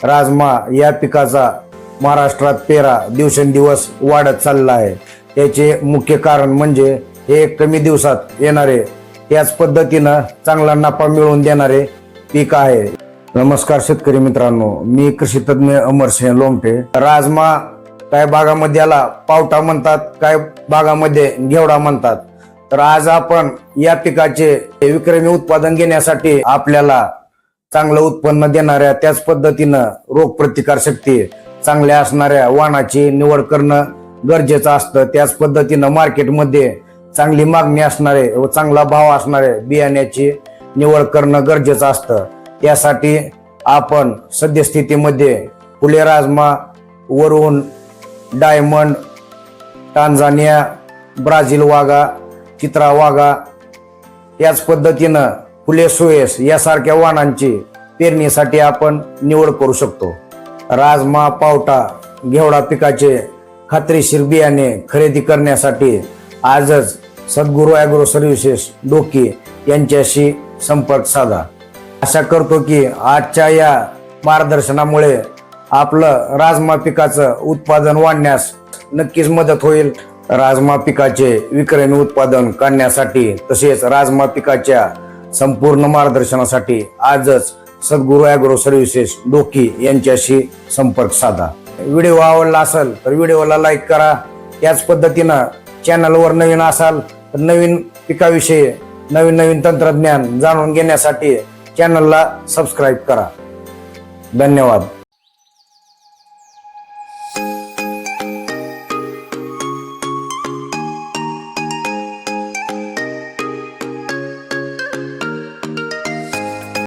राजमा या पिकाचा महाराष्ट्रात पेरा दिवसेंदिवस वाढत चालला आहे। त्याचे मुख्य कारण म्हणजे हे कमी दिवसात येणारे त्याच पद्धतीनं चांगला नफा मिळवून देणारे पीक आहे। नमस्कार शेतकरी मित्रांनो, मी कृषी तज्ञ अमरसिंह लोमटे। राजमा काय भागामध्ये याला पावटा म्हणतात, काय भागामध्ये घेवडा म्हणतात। तर आज आपण या पिकाचे विक्रमी उत्पादन घेण्यासाठी आपल्याला चांगलं उत्पन्न देणाऱ्या त्याच पद्धतीनं रोगप्रतिकार शक्ती चांगल्या असणाऱ्या वाणाची निवड करणं गरजेचं असतं। त्याच पद्धतीनं मार्केटमध्ये चांगली मागणी असणारे व चांगला भाव असणारे बियाण्याची निवड करणं गरजेचं असतं। त्यासाठी आपण सद्यस्थितीमध्ये फुले राजमा, वरुण, डायमंड, टांझानिया, ब्राझील वागा, चित्रा वागा याच पद्धतीनं फुले सुयेस यासारख्या वाणांची पेरणीसाठी आपण निवड करू शकतो। राजमा, पावटा, घेवडा पिकाचे खात्रीशीर बियाणे खरेदी करण्यासाठी आजच सद्गुरू ॲग्रो सर्व्हिसेस डोकी यांच्याशी संपर्क साधा। आशा करतो की आजच्या या मार्गदर्शनामुळे आपलं राजमा पिकाचं उत्पादन वाढण्यास नक्कीच मदत होईल। राजमा पिकाचे विक्रमी उत्पादन काढण्यासाठी तसेच राजमा पिकाच्या संपूर्ण मार्गदर्शनासाठी आजच सद्गुरू ॲग्रो सर्व्हिसेस डोकी यांच्याशी संपर्क साधा। व्हिडिओ आवडला असेल तर व्हिडिओला लाईक करा। त्याच पद्धतीनं चॅनलवर नवीन असाल तर नवीन पिकाविषयी नवीन तंत्रज्ञान जाणून घेण्यासाठी चॅनलला सबस्क्राईब करा। धन्यवाद।